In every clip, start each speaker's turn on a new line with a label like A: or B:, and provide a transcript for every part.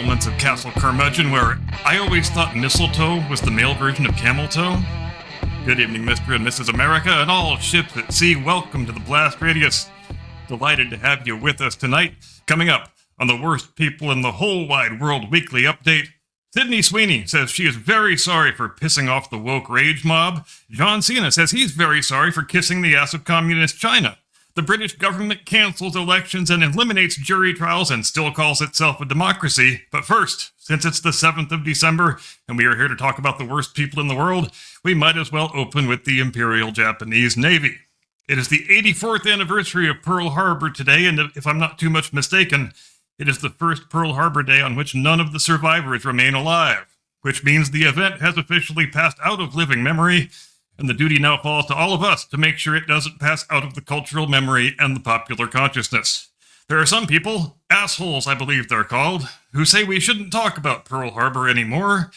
A: settlements of CaptainCurmudgeon, where I always thought mistletoe was the male version of camel toe. Good evening, Mr. and Mrs. America, and all ships at sea. Welcome to the Blast Radius. Delighted to have you with us tonight. Coming up on the Worst People in the Whole Wide World Weekly Update, Sydney Sweeney says she is very sorry for pissing off the woke rage mob. John Cena says he's very sorry for kissing the ass of communist China. The British government cancels elections and eliminates jury trials and still calls itself a democracy. But first, since it's the 7th of December and we are here to talk about the worst people in the world, we might as well open with the Imperial Japanese Navy. It is the 84th anniversary of Pearl Harbor today, and if I'm not too much mistaken, it is the first Pearl Harbor Day on which none of the survivors remain alive, which means the event has officially passed out of living memory, and the duty now falls to all of us to make sure it doesn't pass out of the cultural memory and the popular consciousness. There are some people, assholes I believe they're called, who say we shouldn't talk about Pearl Harbor anymore,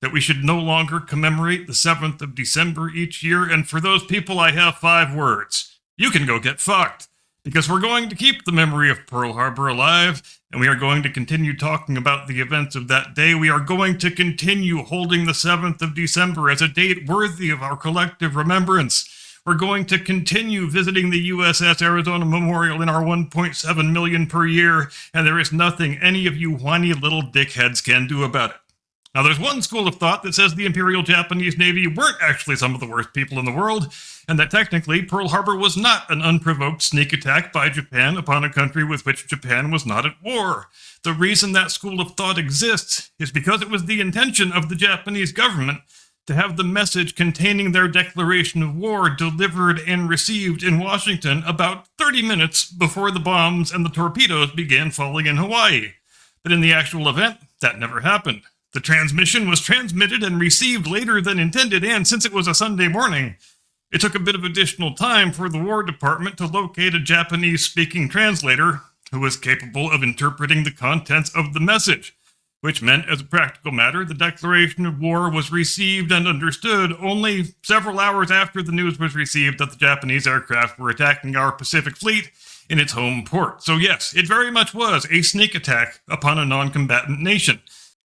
A: that we should no longer commemorate the 7th of December each year, and for those people I have 5 words. You can go get fucked, because we're going to keep the memory of Pearl Harbor alive, and we are going to continue talking about the events of that day. We are going to continue holding the 7th of December as a date worthy of our collective remembrance. We're going to continue visiting the USS Arizona Memorial in our 1.7 million per year, and there is nothing any of you whiny little dickheads can do about it. Now, there's one school of thought that says the Imperial Japanese Navy weren't actually some of the worst people in the world, and that technically Pearl Harbor was not an unprovoked sneak attack by Japan upon a country with which Japan was not at war. The reason that school of thought exists is because it was the intention of the Japanese government to have the message containing their declaration of war delivered and received in Washington about 30 minutes before the bombs and the torpedoes began falling in Hawaii. But in the actual event, that never happened. The transmission was transmitted and received later than intended, and since it was a Sunday morning, it took a bit of additional time for the War Department to locate a Japanese-speaking translator who was capable of interpreting the contents of the message, which meant, as a practical matter, the declaration of war was received and understood only several hours after the news was received that the Japanese aircraft were attacking our Pacific Fleet in its home port. So yes, it very much was a sneak attack upon a non-combatant nation.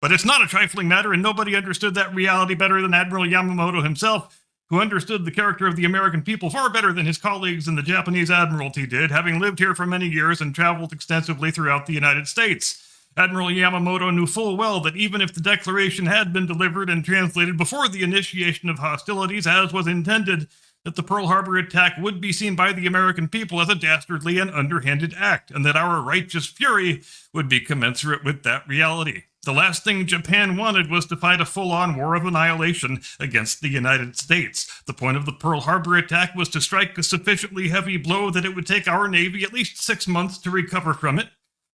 A: But it's not a trifling matter, and nobody understood that reality better than Admiral Yamamoto himself, who understood the character of the American people far better than his colleagues in the Japanese Admiralty did, having lived here for many years and traveled extensively throughout the United States. Admiral Yamamoto knew full well that even if the declaration had been delivered and translated before the initiation of hostilities, as was intended, that the Pearl Harbor attack would be seen by the American people as a dastardly and underhanded act, and that our righteous fury would be commensurate with that reality. The last thing Japan wanted was to fight a full-on war of annihilation against the United States. The point of the Pearl Harbor attack was to strike a sufficiently heavy blow that it would take our Navy at least 6 months to recover from it,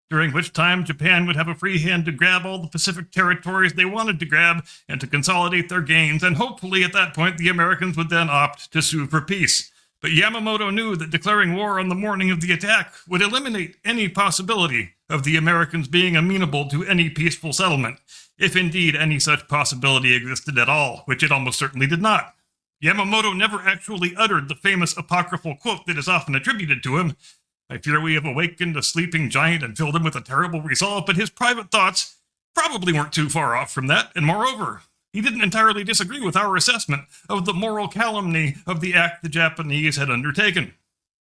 A: during which time Japan would have a free hand to grab all the Pacific territories they wanted to grab and to consolidate their gains, and hopefully at that point the Americans would then opt to sue for peace. But Yamamoto knew that declaring war on the morning of the attack would eliminate any possibility of the Americans being amenable to any peaceful settlement, if indeed any such possibility existed at all, which it almost certainly did not. Yamamoto never actually uttered the famous apocryphal quote that is often attributed to him, "I fear we have awakened a sleeping giant and filled him with a terrible resolve," but his private thoughts probably weren't too far off from that, and moreover, he didn't entirely disagree with our assessment of the moral calumny of the act the Japanese had undertaken.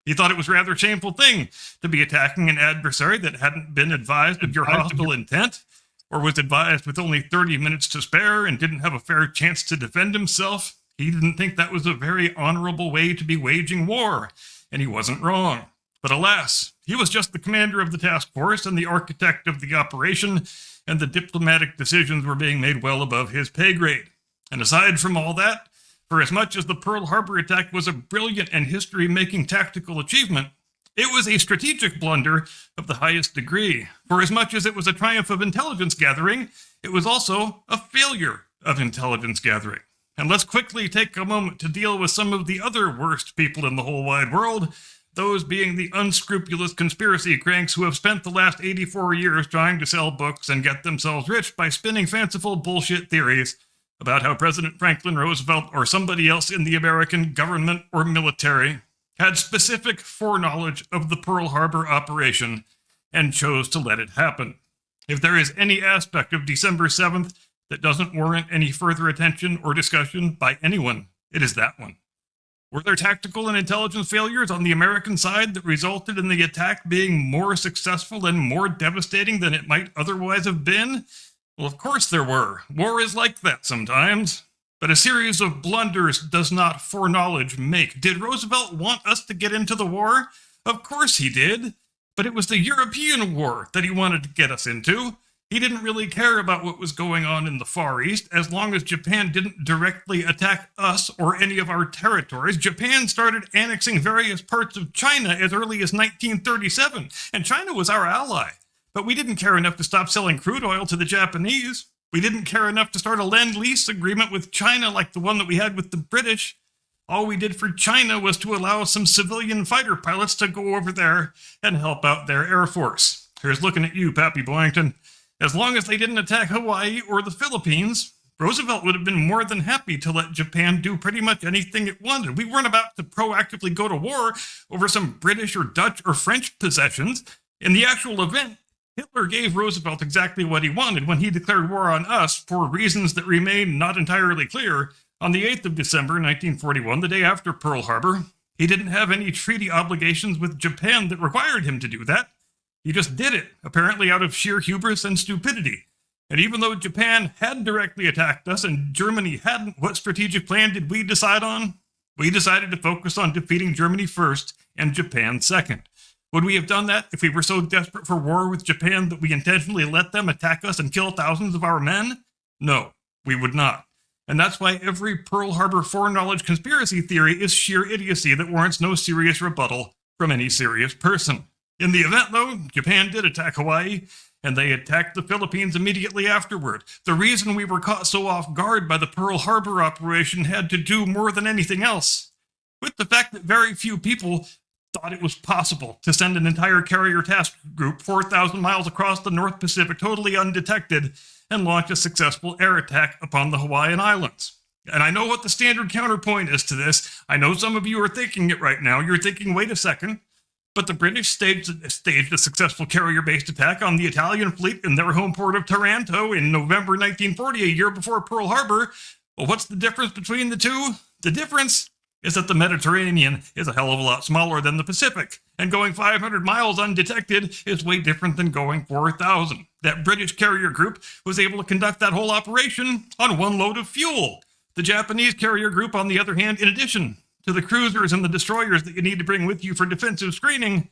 A: He thought it was a rather shameful thing to be attacking an adversary that hadn't been advised of your hostile intent, or was advised with only 30 minutes to spare and didn't have a fair chance to defend himself. He didn't think that was a very honorable way to be waging war, and he wasn't wrong. But alas, he was just the commander of the task force and the architect of the operation, and the diplomatic decisions were being made well above his pay grade. And aside from all that, for as much as the Pearl Harbor attack was a brilliant and history-making tactical achievement, it was a strategic blunder of the highest degree. For as much as it was a triumph of intelligence gathering, it was also a failure of intelligence gathering. And let's quickly take a moment to deal with some of the other worst people in the whole wide world, those being the unscrupulous conspiracy cranks who have spent the last 84 years trying to sell books and get themselves rich by spinning fanciful bullshit theories about how President Franklin Roosevelt or somebody else in the American government or military had specific foreknowledge of the Pearl Harbor operation and chose to let it happen. If there is any aspect of December 7th that doesn't warrant any further attention or discussion by anyone, it is that one. Were there tactical and intelligence failures on the American side that resulted in the attack being more successful and more devastating than it might otherwise have been? Well, of course there were. War is like that sometimes. But a series of blunders does not foreknowledge make. Did Roosevelt want us to get into the war? Of course he did. But it was the European war that he wanted to get us into. He didn't really care about what was going on in the Far East as long as Japan didn't directly attack us or any of our territories. Japan started annexing various parts of China as early as 1937, and China was our ally. But we didn't care enough to stop selling crude oil to the Japanese. We didn't care enough to start a Lend-Lease agreement with China like the one that we had with the British. All we did for China was to allow some civilian fighter pilots to go over there and help out their Air Force. Here's looking at you, Pappy Boyington. As long as they didn't attack Hawaii or the Philippines, Roosevelt would have been more than happy to let Japan do pretty much anything it wanted. We weren't about to proactively go to war over some British or Dutch or French possessions. In the actual event, Hitler gave Roosevelt exactly what he wanted when he declared war on us for reasons that remain not entirely clear. On the 8th of December, 1941, the day after Pearl Harbor, he didn't have any treaty obligations with Japan that required him to do that. He just did it, apparently out of sheer hubris and stupidity. And even though Japan had directly attacked us and Germany hadn't, what strategic plan did we decide on? We decided to focus on defeating Germany first and Japan second. Would we have done that if we were so desperate for war with Japan that we intentionally let them attack us and kill thousands of our men? No, we would not. And that's why every Pearl Harbor foreknowledge conspiracy theory is sheer idiocy that warrants no serious rebuttal from any serious person. In the event, though, Japan did attack Hawaii, and they attacked the Philippines immediately afterward. The reason we were caught so off guard by the Pearl Harbor operation had to do more than anything else with the fact that very few people thought it was possible to send an entire carrier task group 4,000 miles across the North Pacific totally undetected and launch a successful air attack upon the Hawaiian Islands. And I know what the standard counterpoint is to this. I know some of you are thinking it right now. You're thinking, wait a second. But the British staged a successful carrier-based attack on the Italian fleet in their home port of Taranto in November 1940, a year before Pearl Harbor. Well, what's the difference between the two? The difference is that the Mediterranean is a hell of a lot smaller than the Pacific, and going 500 miles undetected is way different than going 4,000. That British carrier group was able to conduct that whole operation on one load of fuel. The Japanese carrier group, on the other hand, in addition to the cruisers and the destroyers that you need to bring with you for defensive screening,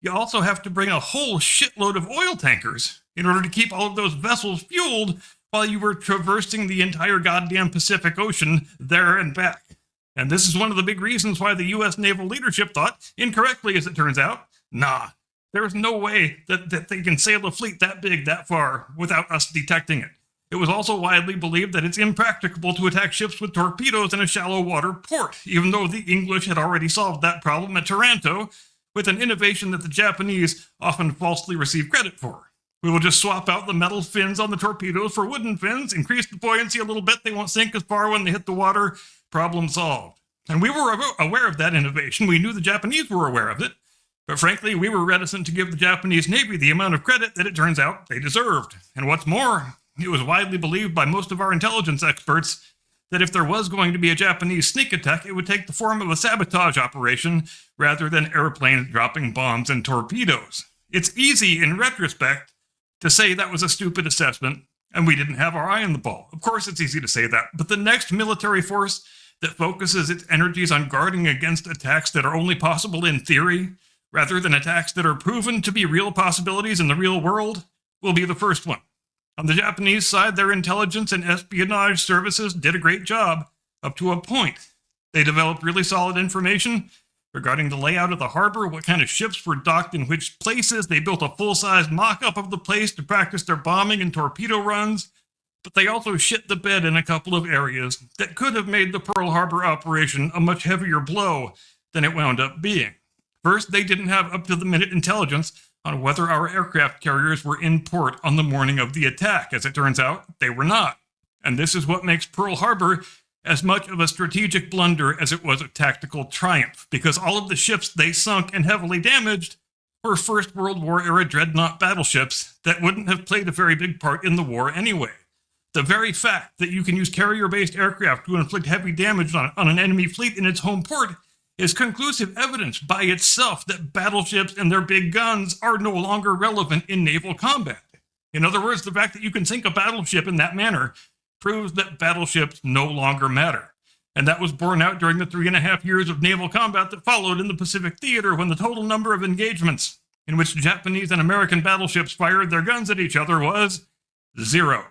A: you also have to bring a whole shitload of oil tankers in order to keep all of those vessels fueled while you were traversing the entire goddamn Pacific Ocean there and back. And this is one of the big reasons why the U.S. naval leadership thought, incorrectly as it turns out, there's no way that they can sail a fleet that big that far without us detecting it. It was also widely believed that it's impracticable to attack ships with torpedoes in a shallow water port, even though the English had already solved that problem at Taranto with an innovation that the Japanese often falsely receive credit for. We will just swap out the metal fins on the torpedoes for wooden fins, increase the buoyancy a little bit, they won't sink as far when they hit the water, problem solved. And we were aware of that innovation. We knew the Japanese were aware of it. But frankly, we were reticent to give the Japanese Navy the amount of credit that it turns out they deserved. And what's more, it was widely believed by most of our intelligence experts that if there was going to be a Japanese sneak attack, it would take the form of a sabotage operation rather than airplanes dropping bombs and torpedoes. It's easy, in retrospect, to say that was a stupid assessment and we didn't have our eye on the ball. Of course it's easy to say that, but the next military force that focuses its energies on guarding against attacks that are only possible in theory, rather than attacks that are proven to be real possibilities in the real world, will be the first one. On the Japanese side, their intelligence and espionage services did a great job, up to a point. They developed really solid information regarding the layout of the harbor, what kind of ships were docked in which places. They built a full-size mock-up of the place to practice their bombing and torpedo runs, but they also shit the bed in a couple of areas that could have made the Pearl Harbor operation a much heavier blow than it wound up being. First, they didn't have up-to-the-minute intelligence on whether our aircraft carriers were in port on the morning of the attack. As it turns out, they were not. And this is what makes Pearl Harbor as much of a strategic blunder as it was a tactical triumph, because all of the ships they sunk and heavily damaged or First World War era dreadnought battleships that wouldn't have played a very big part in the war anyway. The very fact that you can use carrier-based aircraft to inflict heavy damage on an enemy fleet in its home port is conclusive evidence by itself that battleships and their big guns are no longer relevant in naval combat. In other words, the fact that you can sink a battleship in that manner proves that battleships no longer matter. And that was borne out during the 3.5 years of naval combat that followed in the Pacific theater, when the total number of engagements in which Japanese and American battleships fired their guns at each other was 0.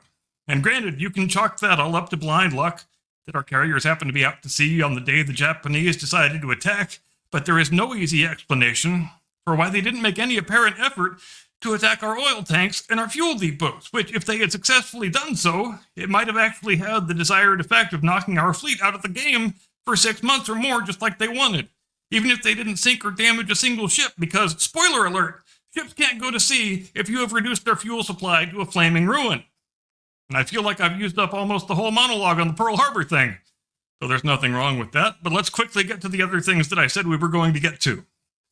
A: And granted, you can chalk that all up to blind luck, that our carriers happened to be out to sea on the day the Japanese decided to attack, but there is no easy explanation for why they didn't make any apparent effort to attack our oil tanks and our fuel depots, which, if they had successfully done so, it might have actually had the desired effect of knocking our fleet out of the game for 6 months or more, just like they wanted. Even if they didn't sink or damage a single ship, because, spoiler alert, ships can't go to sea if you have reduced their fuel supply to a flaming ruin. And I feel like I've used up almost the whole monologue on the Pearl Harbor thing. So there's nothing wrong with that, but let's quickly get to the other things that I said we were going to get to.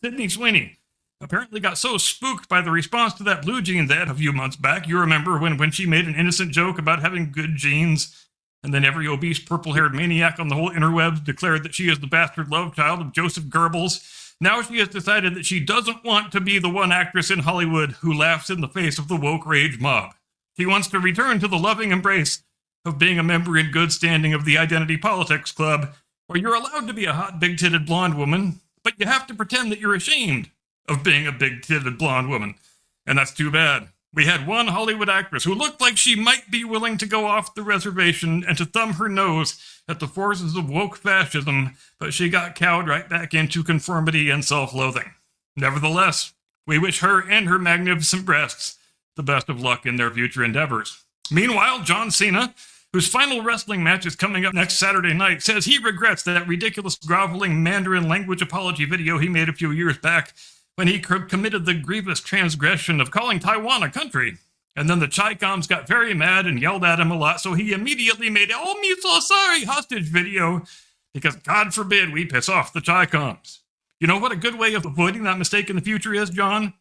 A: Sydney Sweeney apparently got so spooked by the response to that blue jeans ad a few months back. You remember when she made an innocent joke about having good genes, and then every obese purple-haired maniac on the whole interwebs declared that she is the bastard love child of Joseph Goebbels. Now she has decided that she doesn't want to be the one actress in Hollywood who laughs in the face of the woke rage mob. She wants to return to the loving embrace of being a member in good standing of the Identity Politics Club, where you're allowed to be a hot, big-titted blonde woman, but you have to pretend that you're ashamed of being a big-titted blonde woman. And that's too bad. We had one Hollywood actress who looked like she might be willing to go off the reservation and to thumb her nose at the forces of woke fascism, but she got cowed right back into conformity and self-loathing. Nevertheless, we wish her and her magnificent breasts the best of luck in their future endeavors. Meanwhile, John Cena, whose final wrestling match is coming up next Saturday night, says he regrets that ridiculous groveling Mandarin language apology video he made a few years back when he committed the grievous transgression of calling Taiwan a country. And then the Chi-Coms got very mad and yelled at him a lot, so he immediately made a "oh, me so sorry" hostage video, because God forbid we piss off the Chi-Coms. You know what a good way of avoiding that mistake in the future is, John?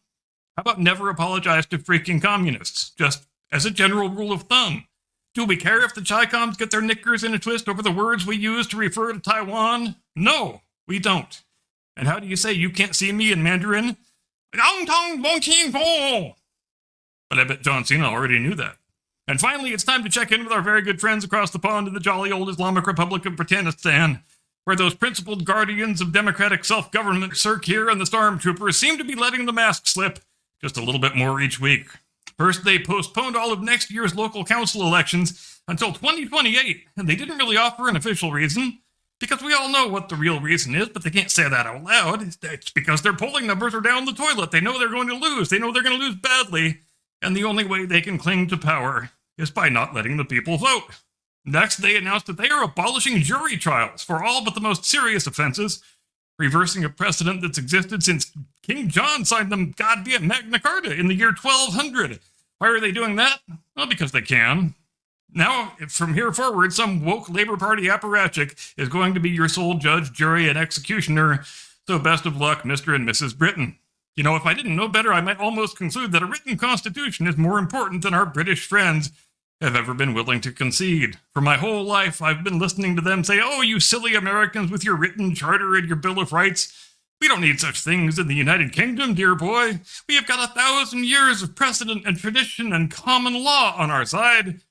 A: How about never apologize to freaking communists, just as a general rule of thumb? Do we care if the Chi-Coms get their knickers in a twist over the words we use to refer to Taiwan? No, we don't. And how do you say "you can't see me" in Mandarin? But I bet John Cena already knew that. And finally, it's time to check in with our very good friends across the pond in the jolly old Islamic Republic of Britannistan, where those principled guardians of democratic self-government, Sir Keir and the Stormtroopers, seem to be letting the mask slip just a little bit more each week. First, they postponed all of next year's local council elections until 2028, and they didn't really offer an official reason, because we all know what the real reason is, but they can't say that out loud. It's because their polling numbers are down the toilet. They know they're going to lose. They know they're going to lose badly, and the only way they can cling to power is by not letting the people vote. Next, they announced that they are abolishing jury trials for all but the most serious offenses, reversing a precedent that's existed since King John signed the goddamn Magna Carta in the year 1200. Why are they doing that? Well, because they can. Now, from here forward, some woke Labour Party apparatchik is going to be your sole judge, jury, and executioner, so best of luck, Mr. and Mrs. Britain. You know, if I didn't know better, I might almost conclude that a written constitution is more important than our British friends have ever been willing to concede. For my whole life, I've been listening to them say, "Oh, you silly Americans with your written charter and your Bill of Rights. We don't need such things in the United Kingdom, dear boy. We have got 1,000 years of precedent and tradition and common law on our side."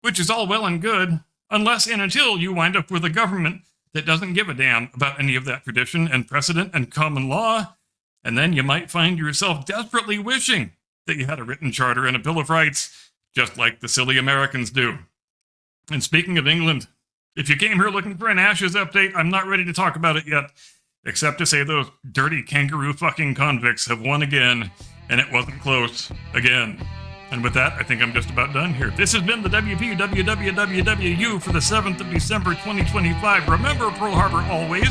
A: Which is all well and good, unless and until you wind up with a government that doesn't give a damn about any of that tradition and precedent and common law, and then you might find yourself desperately wishing that you had a written charter and a Bill of Rights, just like the silly Americans do. And speaking of England, if you came here looking for an Ashes update, I'm not ready to talk about it yet, except to say those dirty kangaroo fucking convicts have won again, and it wasn't close again. And with that, I think I'm just about done here. This has been the WPWWWWU for the 7th of December 2025. Remember Pearl Harbor always.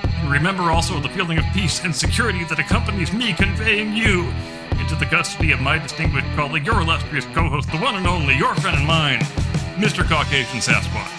A: And remember also the feeling of peace and security that accompanies me conveying you into the custody of my distinguished colleague, your illustrious co-host, the one and only, your friend and mine, Mr. Caucasian Sasquatch.